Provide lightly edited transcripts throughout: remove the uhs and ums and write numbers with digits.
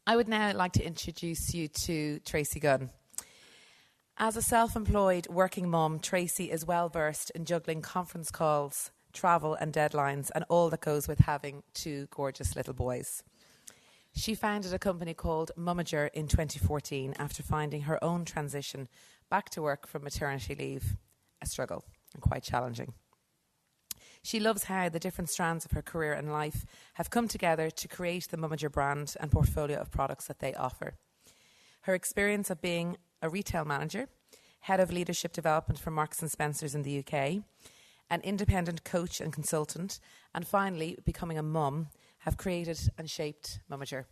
I would now like to introduce you to Tracy Gunn. As a self-employed working mum, Tracy is well versed in juggling conference calls, travel and deadlines, and all that goes with having two gorgeous little boys. She founded a company called Mumager in 2014 after finding her own transition back to work from maternity leave a struggle and quite challenging. She loves how the different strands of her career and life have come together to create the Mumager brand and portfolio of products that they offer. Her experience of being a retail manager, head of leadership development for Marks & Spencer's in the UK, an independent coach and consultant, and finally becoming a mum, have created and shaped Mumager.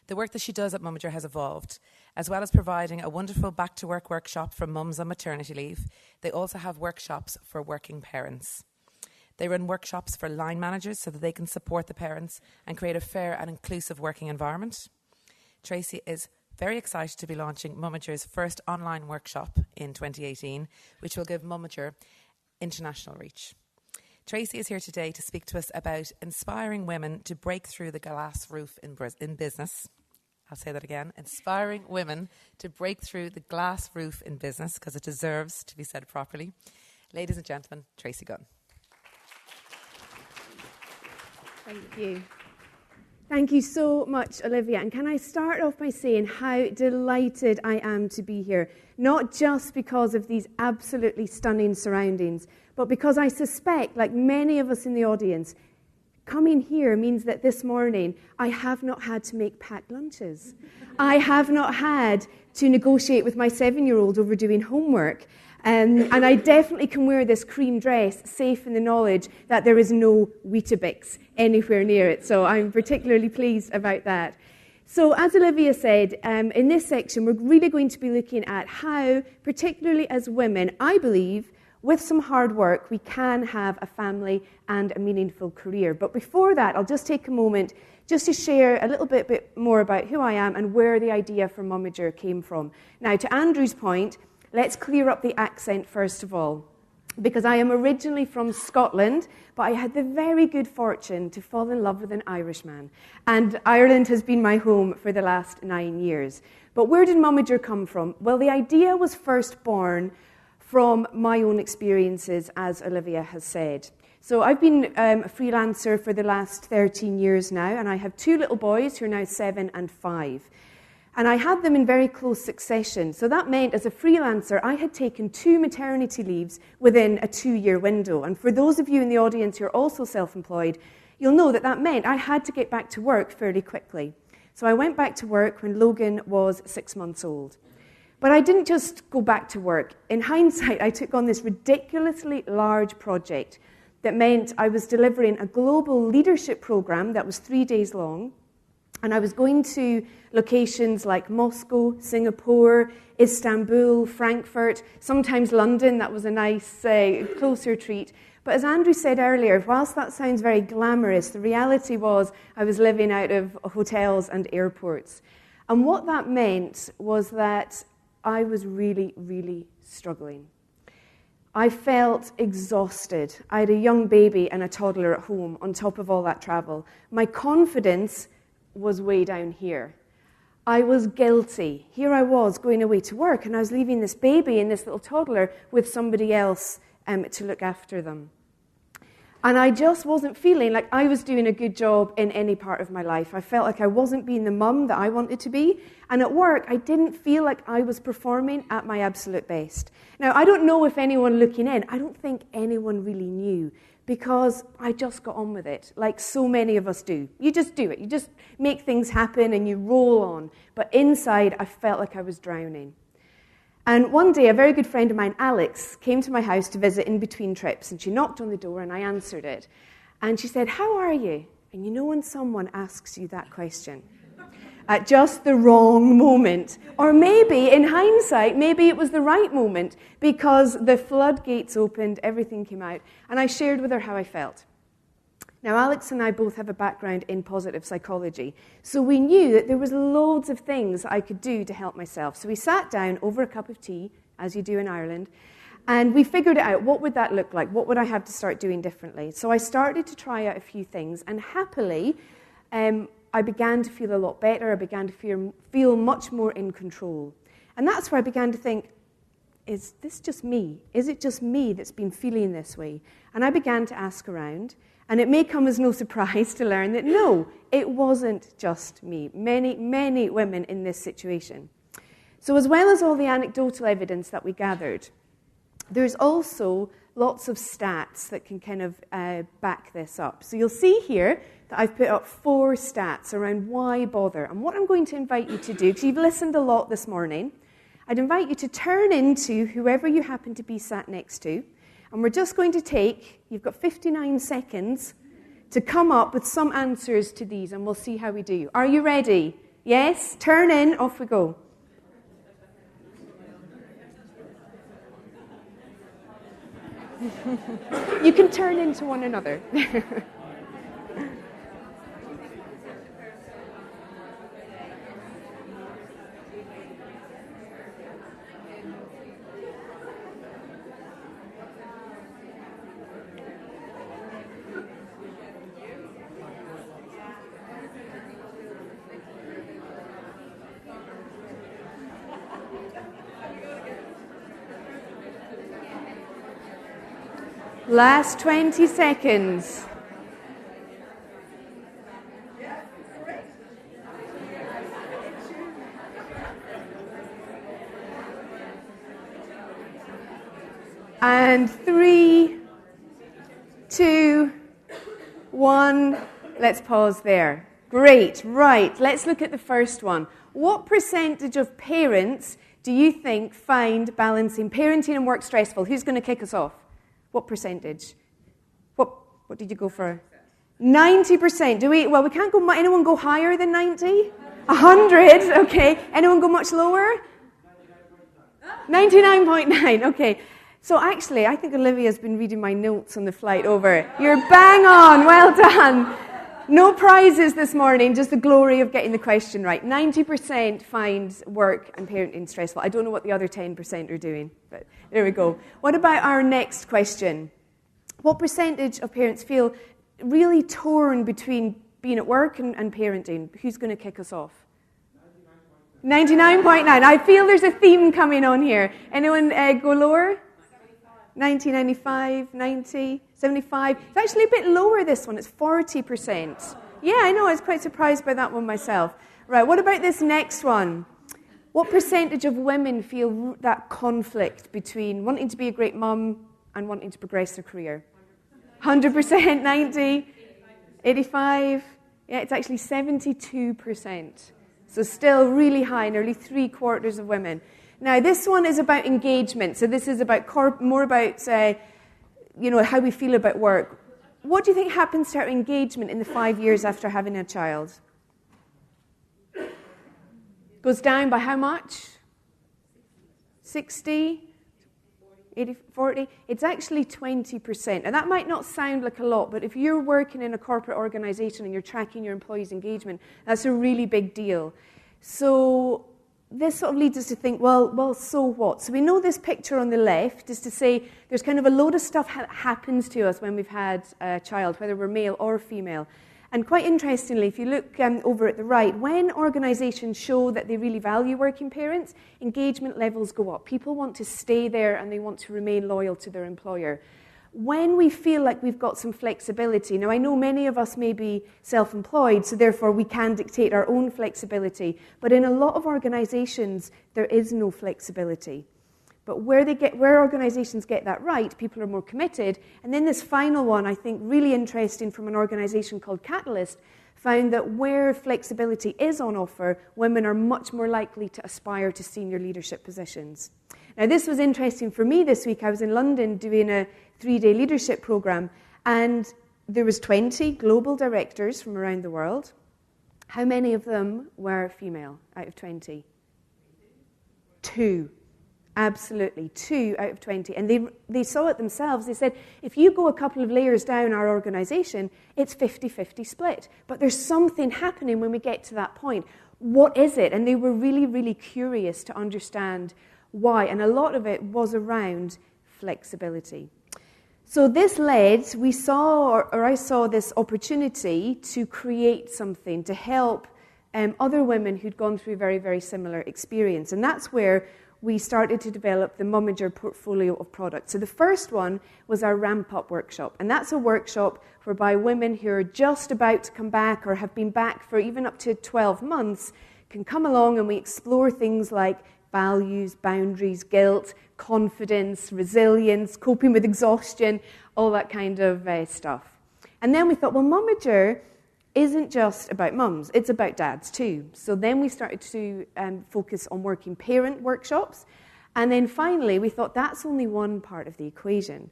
The work that she does at Mumager has evolved. As well as providing a wonderful back-to-work workshop for mums on maternity leave, they also have workshops for working parents. They run workshops for line managers so that they can support the parents and create a fair and inclusive working environment. Tracy is very excited to be launching Mumager's first online workshop in 2018, which will give Mumager international reach. Tracy is here today to speak to us about inspiring women to break through the glass roof in business. I'll say that again. Inspiring women to break through the glass roof in business, because it deserves to be said properly. Ladies and gentlemen, Tracy Gunn. Thank you. Thank you so much, Olivia. And can I start off by saying how delighted I am to be here, not just because of these absolutely stunning surroundings, but because I suspect, like many of us in the audience, coming here means that this morning I have not had to make packed lunches. I have not had to negotiate with my 7-year-old over doing homework. And I definitely can wear this cream dress safe in the knowledge that there is no Weetabix anywhere near it. So I'm particularly pleased about that. So as Olivia said, in this section we're really going to be looking at how, particularly as women, I believe, with some hard work, we can have a family and a meaningful career. But before that, I'll just take a moment just to share a little bit more about who I am and where the idea for Mumager came from. Now, to Andrew's point, let's clear up the accent first of all, because I am originally from Scotland, but I had the very good fortune to fall in love with an Irishman. And Ireland has been my home for the last 9 years. But where did Mumager come from? Well, the idea was first born from my own experiences, as Olivia has said. So I've been a freelancer for the last 13 years now, and I have 2 little boys who are now 7 and 5. And I had them in very close succession. So that meant, as a freelancer, I had taken 2 maternity leaves within a 2-year window. And for those of you in the audience who are also self-employed, you'll know that that meant I had to get back to work fairly quickly. So I went back to work when Logan was 6 months old. But I didn't just go back to work. In hindsight, I took on this ridiculously large project that meant I was delivering a global leadership program that was 3 days long. And I was going to locations like Moscow, Singapore, Istanbul, Frankfurt, sometimes London. That was a nice, closer treat. But as Andrew said earlier, whilst that sounds very glamorous, the reality was I was living out of hotels and airports. And what that meant was that I was really, really struggling. I felt exhausted. I had a young baby and a toddler at home on top of all that travel. My confidence was way down here. I was guilty. Here I was going away to work, and I was leaving this baby and this little toddler with somebody else to look after them. And I just wasn't feeling like I was doing a good job in any part of my life. I felt like I wasn't being the mum that I wanted to be. And at work, I didn't feel like I was performing at my absolute best. Now, I don't know if anyone looking in, I don't think anyone really knew, because I just got on with it, like so many of us do. You just do it. You just make things happen and you roll on. But inside, I felt like I was drowning. And one day, a very good friend of mine, Alex, came to my house to visit in between trips, and she knocked on the door, and I answered it. And she said, "How are you?" And you know when someone asks you that question at just the wrong moment, or maybe, in hindsight, maybe it was the right moment, because the floodgates opened, everything came out, and I shared with her how I felt. Now, Alex and I both have a background in positive psychology, so we knew that there was loads of things I could do to help myself. So we sat down over a cup of tea, as you do in Ireland, and we figured out what would that look like, what would I have to start doing differently. So I started to try out a few things, and happily, I began to feel a lot better. I began to feel much more in control. And that's where I began to think, is this just me? Is it just me that's been feeling this way? And I began to ask around, and it may come as no surprise to learn that no, it wasn't just me. Many, many women in this situation. So as well as all the anecdotal evidence that we gathered, there's also lots of stats that can kind of back this up. So you'll see here that I've put up 4 stats around why bother. And what I'm going to invite you to do, because you've listened a lot this morning, I'd invite you to turn into whoever you happen to be sat next to, and we're just going to take, you've got 59 seconds to come up with some answers to these, and we'll see how we do. Are you ready? Yes? Turn in, off we go. You can turn into one another. Last 20 seconds. And 3, 2, 1. Let's pause there. Great. Right. Let's look at the first one. What percentage of parents do you think find balancing parenting and work stressful? Who's going to kick us off? What percentage? What did you go for? 90%. We can't go, anyone go higher than 90? 100, okay. Anyone go much lower? 99.9, okay. So actually, I think Olivia's been reading my notes on the flight over. You're bang on, well done. No prizes this morning, just the glory of getting the question right. 90% finds work and parenting stressful. I don't know what the other 10% are doing, but there we go. What about our next question? What percentage of parents feel really torn between being at work and parenting? Who's going to kick us off? 99.9. I feel there's a theme coming on here. Anyone go lower? 90, 95, 90, 75. It's actually a bit lower, this one. It's 40%. Yeah, I know. I was quite surprised by that one myself. Right, what about this next one? What percentage of women feel that conflict between wanting to be a great mum and wanting to progress their career? 100%, 90, 85. Yeah, it's actually 72%. So still really high, nearly 3/4 of women. Now, this one is about engagement. So this is about more about, how we feel about work. What do you think happens to our engagement in the 5 years after having a child? Goes down by how much? 60? 80, 40? It's actually 20%. And that might not sound like a lot, but if you're working in a corporate organization and you're tracking your employees' engagement, that's a really big deal. So this sort of leads us to think, well, so what? So we know this picture on the left is to say there's kind of a load of stuff that happens to us when we've had a child, whether we're male or female. And quite interestingly, if you look over at the right, when organizations show that they really value working parents, engagement levels go up. People want to stay there and they want to remain loyal to their employer. When we feel like we've got some flexibility, now I know many of us may be self-employed, so therefore we can dictate our own flexibility, but in a lot of organizations, there is no flexibility. But where organizations get that right, people are more committed. And then this final one, I think really interesting from an organization called Catalyst, found that where flexibility is on offer, women are much more likely to aspire to senior leadership positions. Now, this was interesting for me this week. I was in London doing a 3-day leadership program, and there was 20 global directors from around the world. How many of them were female out of 20? 2. Absolutely, 2 out of 20. And they saw it themselves. They said, if you go a couple of layers down our organization, it's 50-50 split. But there's something happening when we get to that point. What is it? And they were really, really curious to understand why. And a lot of it was around flexibility. So this led, I saw this opportunity to create something to help other women who'd gone through a very, very similar experience. And that's where we started to develop the Mumager portfolio of products. So the first one was our ramp-up workshop. And that's a workshop whereby women who are just about to come back or have been back for even up to 12 months can come along, and we explore things like values, boundaries, guilt, confidence, resilience, coping with exhaustion, all that kind of stuff. And then we thought, well, Mumager isn't just about mums, it's about dads too. So then we started to focus on working parent workshops. And then finally, we thought that's only one part of the equation.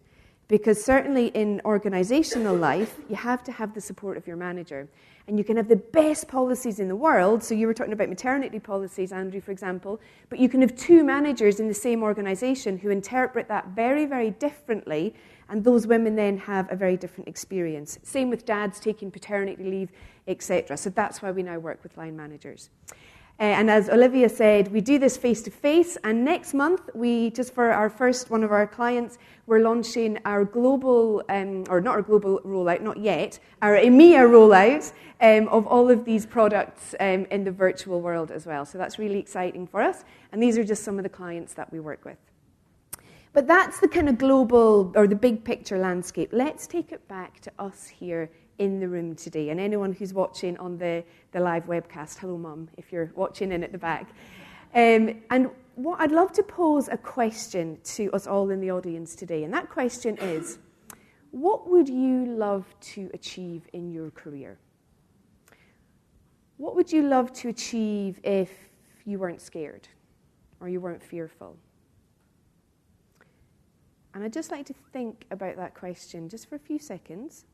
Because certainly in organizational life, you have to have the support of your manager. And you can have the best policies in the world. So you were talking about maternity policies, Andrew, for example. But you can have two managers in the same organization who interpret that very, very differently. And those women then have a very different experience. Same with dads taking paternity leave, etc. So that's why we now work with line managers. And as Olivia said, we do this face-to-face. And next month, just for our first one of our clients, we're launching our global, or not our global rollout, not yet, our EMEA rollout of all of these products in the virtual world as well. So that's really exciting for us. And these are just some of the clients that we work with. But that's the kind of global, or the big picture landscape. Let's take it back to us here in the room today. And anyone who's watching on the live webcast, hello, Mum, if you're watching in at the back. And what I'd love to pose a question to us all in the audience today. And that question is, what would you love to achieve in your career? What would you love to achieve if you weren't scared or you weren't fearful? And I'd just like to think about that question just for a few seconds.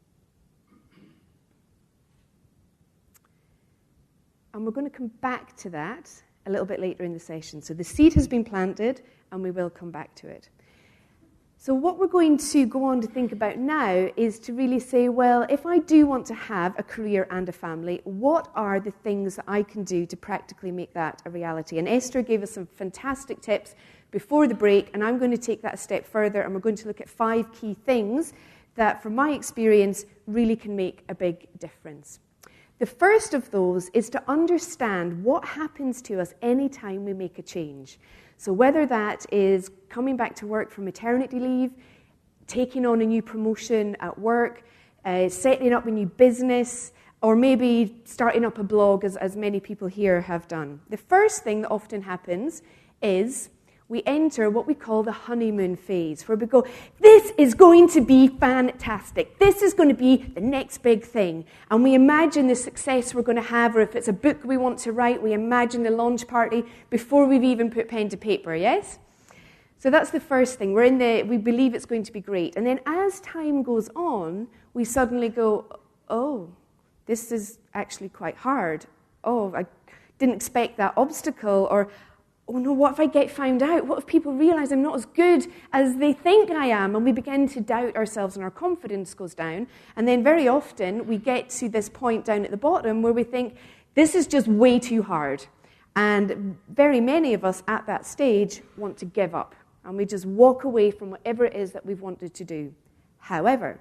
And we're going to come back to that a little bit later in the session. So the seed has been planted, and we will come back to it. So what we're going to go on to think about now is to really say, well, if I do want to have a career and a family, what are the things that I can do to practically make that a reality? And Esther gave us some fantastic tips before the break, and I'm going to take that a step further, and we're going to look at 5 key things that, from my experience, really can make a big difference. The first of those is to understand what happens to us anytime we make a change. So whether that is coming back to work from maternity leave, taking on a new promotion at work, setting up a new business, or maybe starting up a blog, as many people here have done. The first thing that often happens is we enter what we call the honeymoon phase, where we go, this is going to be fantastic. This is going to be the next big thing. And we imagine the success we're going to have, or if it's a book we want to write, we imagine the launch party before we've even put pen to paper, yes? So that's the first thing. We believe it's going to be great. And then as time goes on, we suddenly go, oh, this is actually quite hard. Oh, I didn't expect that obstacle, or oh no, what if I get found out? What if people realize I'm not as good as they think I am? And we begin to doubt ourselves and our confidence goes down. And then very often we get to this point down at the bottom where we think, this is just way too hard. And very many of us at that stage want to give up. And we just walk away from whatever it is that we've wanted to do. However,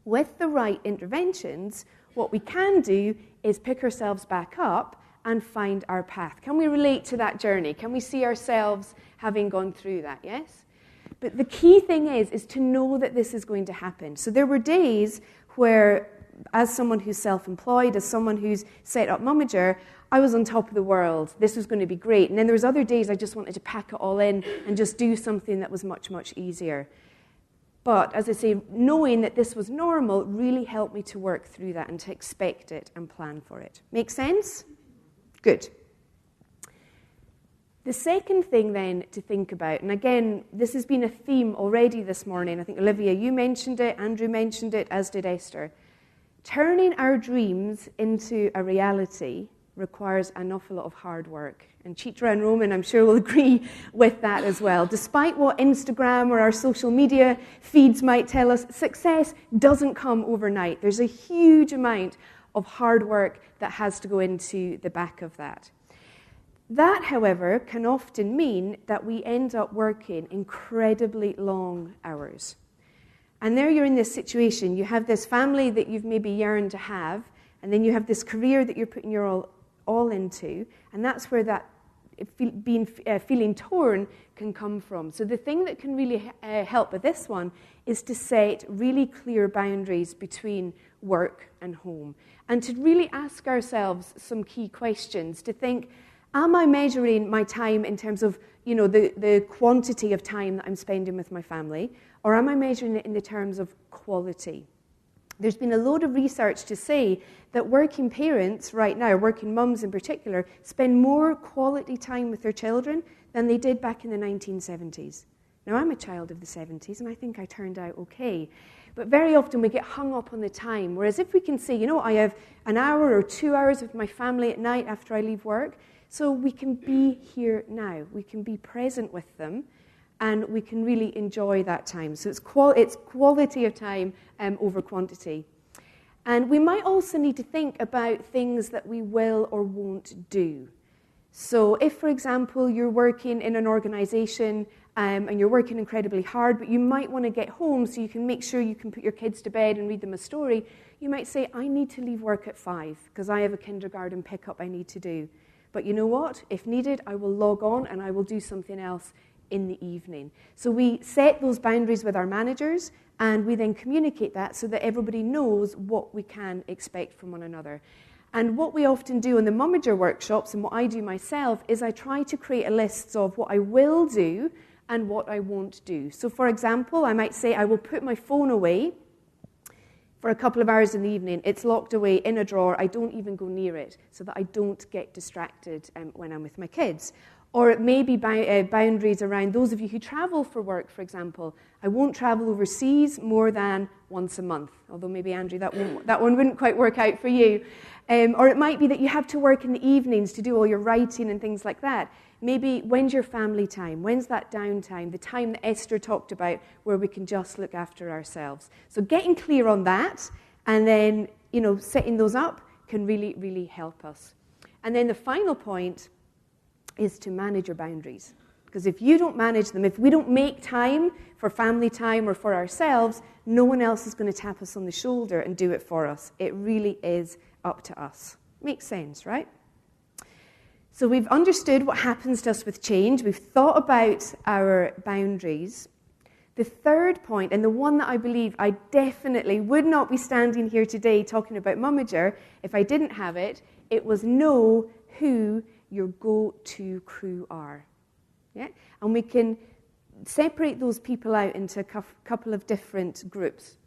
with the right interventions, what we can do is pick ourselves back up and find our path. Can we relate to that journey? Can we see ourselves having gone through that, yes? But the key thing is to know that this is going to happen. So there were days where, as someone who's self-employed, as someone who's set up Mumager, I was on top of the world. This was going to be great. And then there was other days I just wanted to pack it all in and just do something that was much, much easier. But, as I say, knowing that this was normal really helped me to work through that and to expect it and plan for it. Make sense? Good. The second thing then to think about, and again, this has been a theme already this morning. I think, Olivia, you mentioned it, Andrew mentioned it, as did Esther. Turning our dreams into a reality requires an awful lot of hard work. And Chitra and Roman, I'm sure, will agree with that as well. Despite what Instagram or our social media feeds might tell us, success doesn't come overnight. There's a huge amount of hard work that has to go into the back of that. That, however, can often mean that we end up working incredibly long hours. And there you're in this situation. You have this family that you've maybe yearned to have, and then you have this career that you're putting your all into, and that's where that feeling torn can come from. So the thing that can really help with this one is to set really clear boundaries between work and home, and to really ask ourselves some key questions, to think, am I measuring my time in terms of, the quantity of time that I'm spending with my family, or am I measuring it in the terms of quality? There's been a load of research to say that working parents right now, working mums in particular, spend more quality time with their children than they did back in the 1970s. Now, I'm a child of the 70s, and I think I turned out okay. But very often we get hung up on the time, whereas if we can say, I have an hour or 2 hours with my family at night after I leave work, so we can be here now. We can be present with them, and we can really enjoy that time. So it's quality of time over quantity. And we might also need to think about things that we will or won't do. So if, for example, you're working in an organisation and you're working incredibly hard, but you might want to get home so you can make sure you can put your kids to bed and read them a story, you might say, I need to leave work at 5 because I have a kindergarten pickup I need to do. But you know what? If needed, I will log on and I will do something else in the evening. So we set those boundaries with our managers, and we then communicate that so that everybody knows what we can expect from one another. And what we often do in the Mumager workshops, and what I do myself, is I try to create a list of what I will do and what I won't do. So for example, I might say I will put my phone away for a couple of hours in the evening. It's locked away in a drawer. I don't even go near it so that I don't get distracted when I'm with my kids. Or it may be boundaries around those of you who travel for work, for example. I won't travel overseas more than once a month, although maybe, Andrew, that one wouldn't quite work out for you. Or it might be that you have to work in the evenings to do all your writing and things like that. Maybe when's your family time? When's that downtime? The time that Esther talked about where we can just look after ourselves. So getting clear on that and then, setting those up can really, really help us. And then the final point is to manage your boundaries. Because if you don't manage them, if we don't make time for family time or for ourselves, no one else is going to tap us on the shoulder and do it for us. It really is up to us. Makes sense, right? So we've understood what happens to us with change. We've thought about our boundaries. The third point, and the one that I believe I definitely would not be standing here today talking about Mumager if I didn't have it, it was know who your go-to crew are. Yeah? And we can separate those people out into a couple of different groups.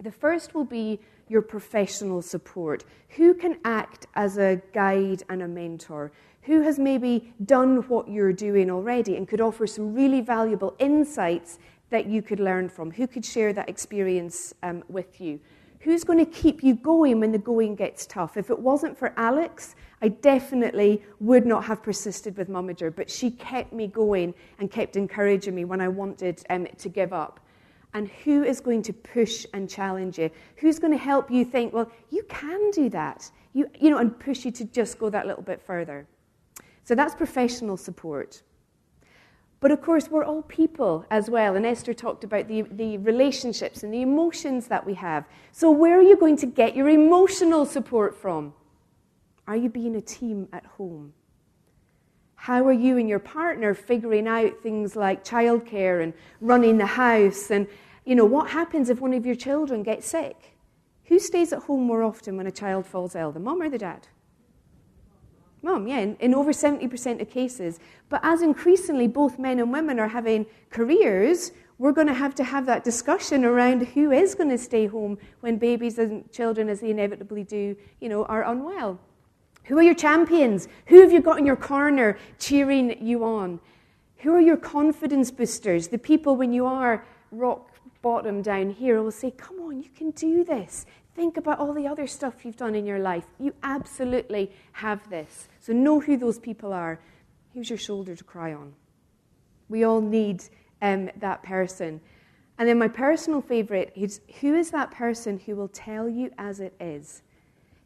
The first will be your professional support. Who can act as a guide and a mentor? Who has maybe done what you're doing already and could offer some really valuable insights that you could learn from? Who could share that experience with you? Who's going to keep you going when the going gets tough? If it wasn't for Alex, I definitely would not have persisted with Mumager, but she kept me going and kept encouraging me when I wanted to give up. And who is going to push and challenge you? Who's going to help you think, well, you can do that, and push you to just go that little bit further? So that's professional support. But of course, we're all people as well. And Esther talked about the relationships and the emotions that we have. So where are you going to get your emotional support from? Are you being a team at home? How are you and your partner figuring out things like childcare and running the house? And, what happens if one of your children gets sick? Who stays at home more often when a child falls ill, the mum or the dad? Mum, yeah, in over 70% of cases. But as increasingly both men and women are having careers, we're going to have that discussion around who is going to stay home when babies and children, as they inevitably do, are unwell. Who are your champions? Who have you got in your corner cheering you on? Who are your confidence boosters? The people when you are rock bottom down here will say, come on, you can do this. Think about all the other stuff you've done in your life. You absolutely have this. So know who those people are. Who's your shoulder to cry on? We all need that person. And then my personal favourite is, who is that person who will tell you as it is?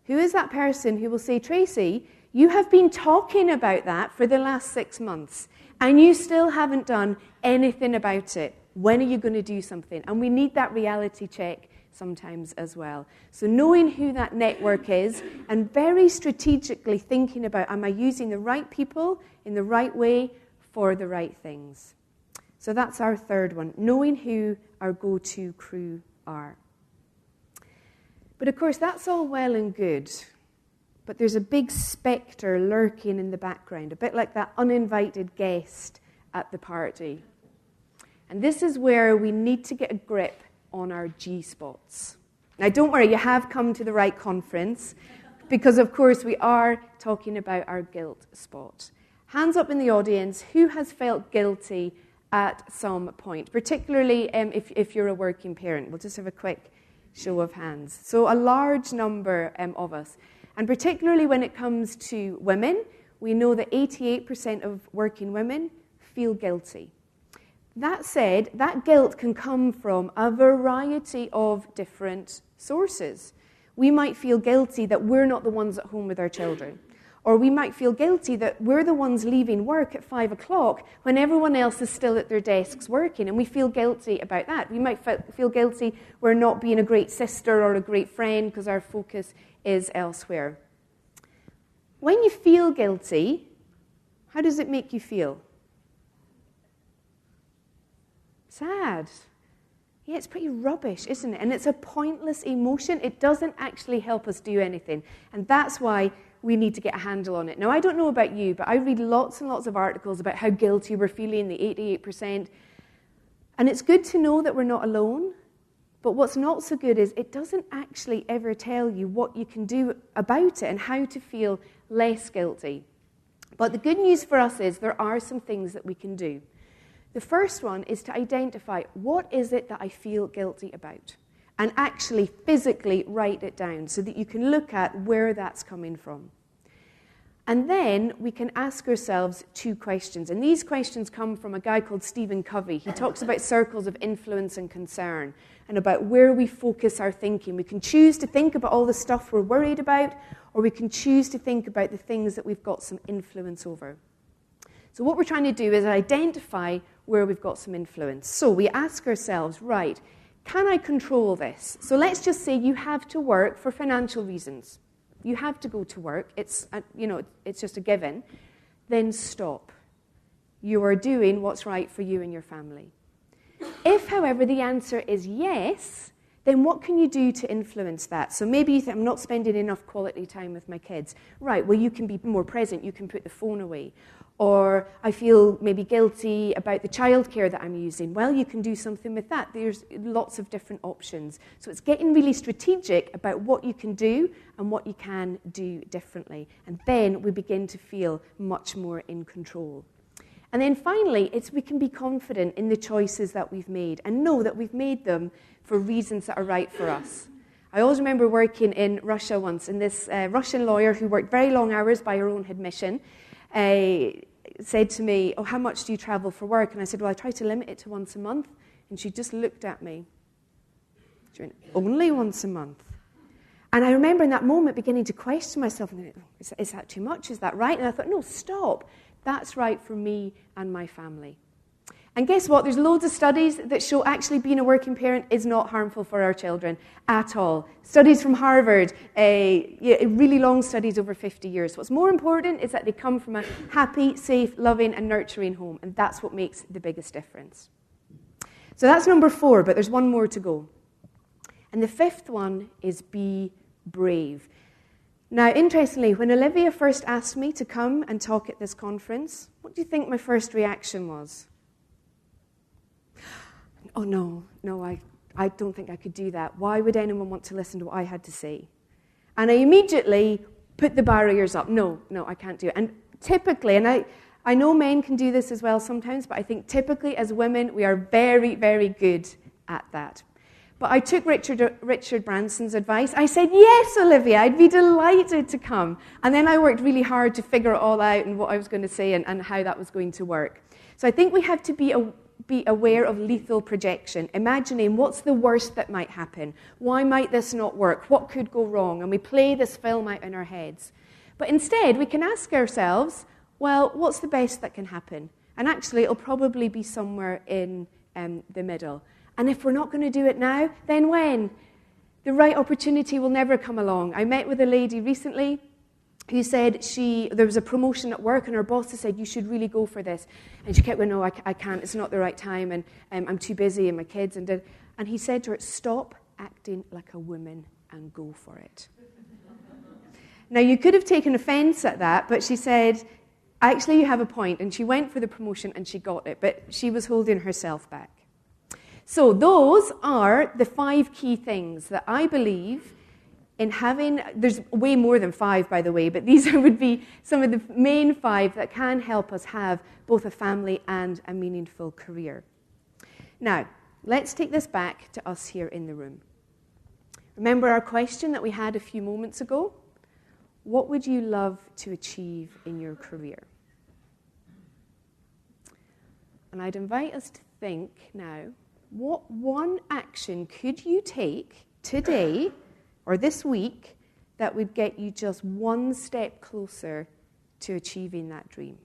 Who is that person who will say, Tracy, you have been talking about that for the last 6 months, and you still haven't done anything about it. When are you going to do something? And we need that reality check sometimes as well. So knowing who that network is and very strategically thinking about, am I using the right people in the right way for the right things? So that's our third one, knowing who our go-to crew are. But of course, that's all well and good. But there's a big spectre lurking in the background, a bit like that uninvited guest at the party. And this is where we need to get a grip on our G-spots. Now, don't worry, you have come to the right conference, because, of course, we are talking about our guilt spot. Hands up in the audience, who has felt guilty at some point, particularly if you're a working parent? We'll just have a quick show of hands. So a large number of us. And particularly when it comes to women, we know that 88% of working women feel guilty. That said, that guilt can come from a variety of different sources. We might feel guilty that we're not the ones at home with our children. Or we might feel guilty that we're the ones leaving work at 5 o'clock when everyone else is still at their desks working, and we feel guilty about that. We might feel guilty we're not being a great sister or a great friend because our focus is elsewhere. When you feel guilty, how does it make you feel? Sad. Yeah, it's pretty rubbish, isn't it? And it's a pointless emotion. It doesn't actually help us do anything. And that's why we need to get a handle on it. Now, I don't know about you, but I read lots and lots of articles about how guilty we're feeling, the 88%. And it's good to know that we're not alone. But what's not so good is it doesn't actually ever tell you what you can do about it and how to feel less guilty. But the good news for us is there are some things that we can do. The first one is to identify what is it that I feel guilty about, and actually physically write it down so that you can look at where that's coming from. And then we can ask ourselves 2 questions. And these questions come from a guy called Stephen Covey. He talks about circles of influence and concern and about where we focus our thinking. We can choose to think about all the stuff we're worried about, or we can choose to think about the things that we've got some influence over. So what we're trying to do is identify where we've got some influence. So we ask ourselves, right, can I control this? So let's just say you have to work for financial reasons. You have to go to work. It's just a given. Then stop. You are doing what's right for you and your family. If, however, the answer is yes, then what can you do to influence that? So maybe you think, I'm not spending enough quality time with my kids. Right, well, you can be more present. You can put the phone away. Or I feel maybe guilty about the childcare that I'm using. Well, you can do something with that. There's lots of different options. So it's getting really strategic about what you can do and what you can do differently. And then we begin to feel much more in control. And then finally, we can be confident in the choices that we've made and know that we've made them for reasons that are right for us. I always remember working in Russia once, and this Russian lawyer who worked very long hours by her own admission said to me, how much do you travel for work? And I said, well, I try to limit it to once a month. And she just looked at me. She went, only once a month? And I remember in that moment beginning to question myself, and is that too much? Is that right? And I thought, no, stop. That's right for me and my family. And guess what? There's loads of studies that show actually being a working parent is not harmful for our children at all. Studies from Harvard, really long studies over 50 years. What's more important is that they come from a happy, safe, loving, and nurturing home, and that's what makes the biggest difference. So that's number 4, but there's one more to go. And the 5th one is be brave. Now, interestingly, when Olivia first asked me to come and talk at this conference, what do you think my first reaction was? Oh, no, I don't think I could do that. Why would anyone want to listen to what I had to say? And I immediately put the barriers up. No, I can't do it. And typically, and I know men can do this as well sometimes, but I think typically as women, we are very, very good at that. But I took Richard Branson's advice. I said, yes, Olivia, I'd be delighted to come. And then I worked really hard to figure it all out and what I was going to say and how that was going to work. So I think we have to be aware of lethal projection, imagining what's the worst that might happen. Why might this not work? What could go wrong? And we play this film out in our heads. But instead, we can ask ourselves, well, what's the best that can happen? And actually, it'll probably be somewhere in the middle. And if we're not going to do it now, then when? The right opportunity will never come along. I met with a lady recently who said there was a promotion at work and her boss said, you should really go for this. And she kept going, no, I can't, it's not the right time, and I'm too busy, and my kids. And he said to her, stop acting like a woman and go for it. Now, you could have taken offense at that, but she said, actually, you have a point. And she went for the promotion and she got it, but she was holding herself back. So those are the 5 key things that I believe in having. There's way more than 5, by the way, but these would be some of the main 5 that can help us have both a family and a meaningful career. Now, let's take this back to us here in the room. Remember our question that we had a few moments ago? What would you love to achieve in your career? And I'd invite us to think now, what one action could you take today or this week that would get you just one step closer to achieving that dream?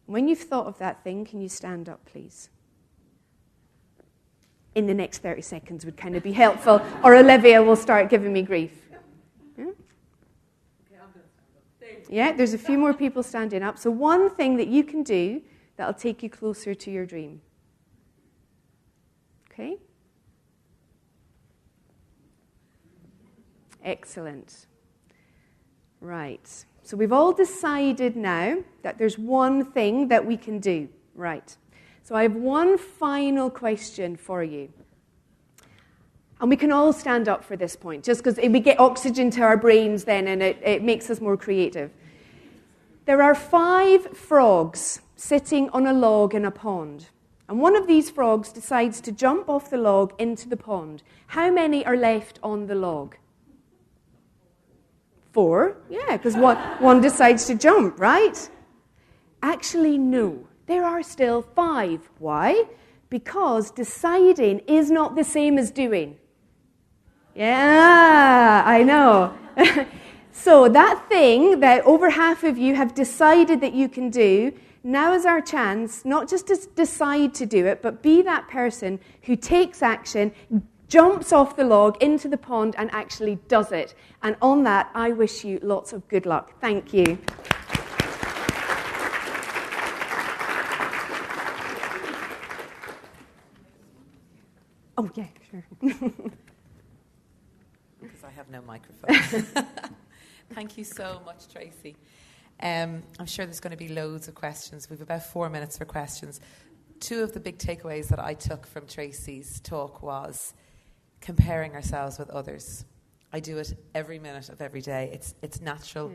When you've thought of that thing, can you stand up, please? In the next 30 seconds would kind of be helpful, or Olivia will start giving me grief. Yeah? Okay, I'm going to stand up. Yeah, there's a few more people standing up. So one thing that you can do that'll take you closer to your dream. Okay? Excellent. Right. So we've all decided now that there's one thing that we can do. Right. So I have one final question for you. And we can all stand up for this point, just because we get oxygen to our brains then, and it makes us more creative. There are 5 frogs sitting on a log in a pond. And one of these frogs decides to jump off the log into the pond. How many are left on the log? 4. Yeah, because one decides to jump, right? Actually, no. There are still 5. Why? Because deciding is not the same as doing. Yeah, I know. So that thing that over half of you have decided that you can do, now is our chance, not just to decide to do it, but be that person who takes action, jumps off the log into the pond and actually does it. And on that, I wish you lots of good luck. Thank you. Oh, yeah, sure. Because I have no microphone. Thank you so much, Tracy. I'm sure there's going to be loads of questions. We have about 4 minutes for questions. 2 of the big takeaways that I took from Tracy's talk was comparing ourselves with others. I do it every minute of every day. It's natural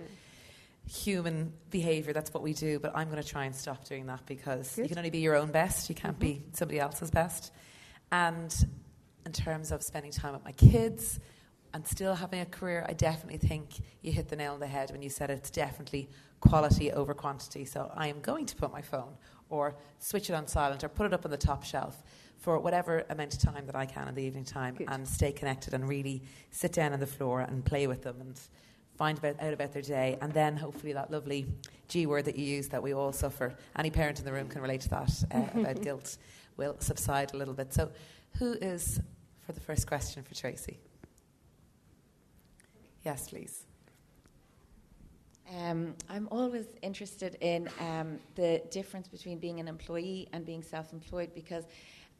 human behaviour. That's what we do. But I'm going to try and stop doing that, because you can only be your own best. You can't be somebody else's best. And in terms of spending time with my kids and still having a career, I definitely think you hit the nail on the head when you said it's definitely quality over quantity. So I am going to put my phone or switch it on silent or put it up on the top shelf for whatever amount of time that I can in the evening time. Good. And stay connected and really sit down on the floor and play with them and find out about their day. And then hopefully that lovely G word that you use that we all suffer, any parent in the room can relate to that, about guilt, will subside a little bit. So who is for the first question for Tracy? Yes, please. I'm always interested in the difference between being an employee and being self-employed, because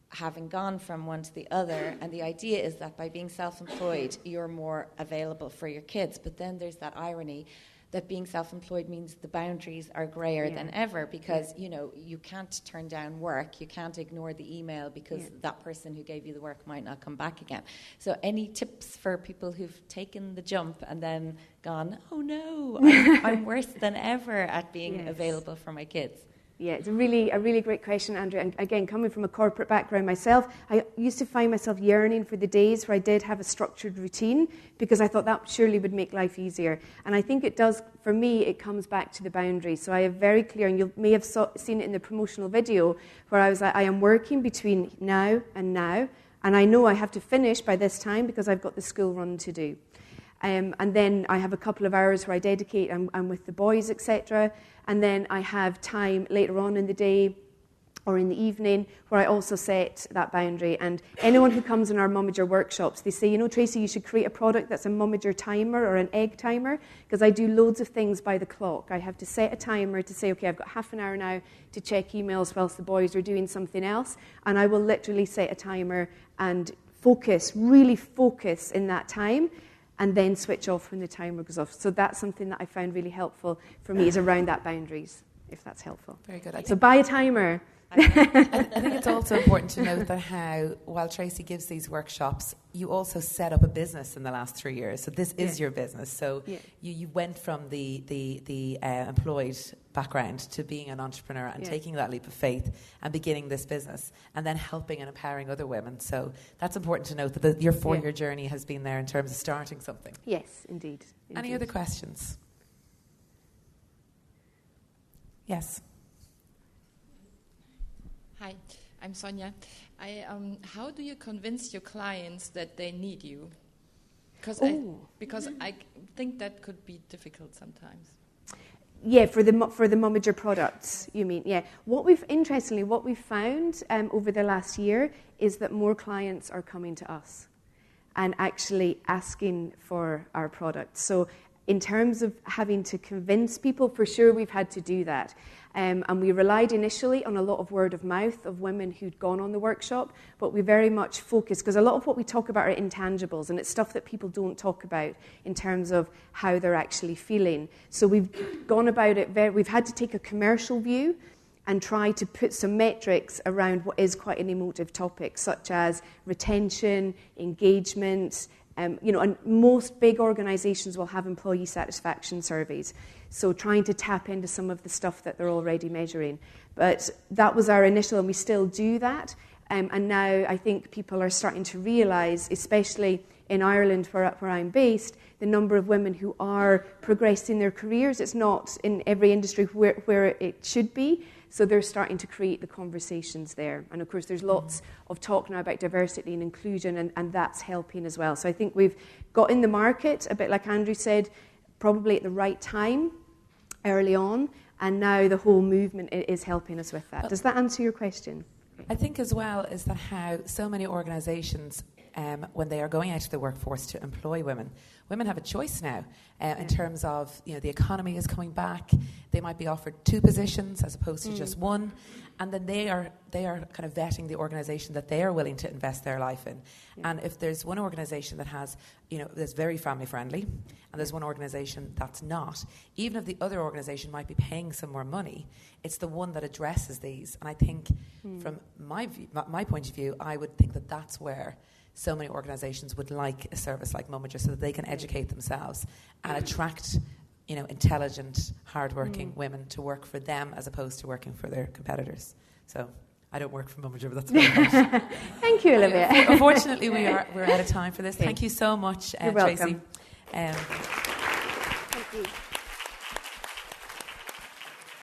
having gone from one to the other, and the idea is that by being self-employed, you're more available for your kids. But then there's that irony that being self-employed means the boundaries are grayer than ever, because, you know, you can't turn down work, you can't ignore the email because that person who gave you the work might not come back again. So any tips for people who've taken the jump and then gone, oh no, I'm worse than ever at being available for my kids? Yeah, it's a really great question, Andrew. And again, coming from a corporate background myself, I used to find myself yearning for the days where I did have a structured routine, because I thought that surely would make life easier. And I think it does, for me, it comes back to the boundaries. So I have very clear, and you may have seen it in the promotional video, where I was like, I am working between now, and I know I have to finish by this time because I've got the school run to do. And then I have a couple of hours where I dedicate, I'm with the boys, etc. And then I have time later on in the day or in the evening, where I also set that boundary. And anyone who comes in our Mumager workshops, they say, Tracy, you should create a product that's a Mumager timer or an egg timer, because I do loads of things by the clock. I have to set a timer to say, okay, I've got half an hour now to check emails whilst the boys are doing something else, and I will literally set a timer and really focus in that time, and then switch off when the timer goes off. So that's something that I found really helpful for me, is around that boundaries, if that's helpful. Very good. So buy a timer. I think it's also important to note that while Tracy gives these workshops, you also set up a business in the last 3 years. So this is your business. So you went from the employed background to being an entrepreneur and taking that leap of faith and beginning this business and then helping and empowering other women. So that's important to note that your 4-year journey has been there in terms of starting something. Yes, indeed. Any other questions? Yes. Hi, I'm Sonia. How do you convince your clients that they need you? Because I think that could be difficult sometimes. Yeah, for the Mumager products, you mean? Yeah. What we've found over the last year is that more clients are coming to us and actually asking for our products. So in terms of having to convince people, for sure we've had to do that. And we relied initially on a lot of word of mouth of women who'd gone on the workshop, but we very much focused, because a lot of what we talk about are intangibles, and it's stuff that people don't talk about in terms of how they're actually feeling. So we've gone about it, we've had to take a commercial view and try to put some metrics around what is quite an emotive topic, such as retention, engagement. And most big organisations will have employee satisfaction surveys. So trying to tap into some of the stuff that they're already measuring. But that was our initial, and we still do that. And now I think people are starting to realise, especially in Ireland where I'm based, the number of women who are progressing their careers. It's not in every industry where it should be. So they're starting to create the conversations there. And of course, there's lots of talk now about diversity and inclusion, and that's helping as well. So I think we've got in the market, a bit like Andrew said, probably at the right time, early on, and now the whole movement is helping us with that. Does that answer your question? I think as well is that how so many organisations, when they are going out to the workforce to employ women have a choice now in terms of, the economy is coming back. They might be offered 2 positions as opposed to just one, and then they are kind of vetting the organisation that they are willing to invest their life in. Yeah. And if there's one organisation that has, that's very family friendly, and there's one organisation that's not, even if the other organisation might be paying some more money, it's the one that addresses these. And I think from my point of view, I would think that that's where so many organisations would like a service like Mumager, so that they can educate themselves and attract, intelligent, hardworking women to work for them as opposed to working for their competitors. So I don't work for Mumager, but that's very much. Thank you, Olivia. Unfortunately, we're out of time for this. Okay. Thank you so much, You're Tracy. welcome. Thank you.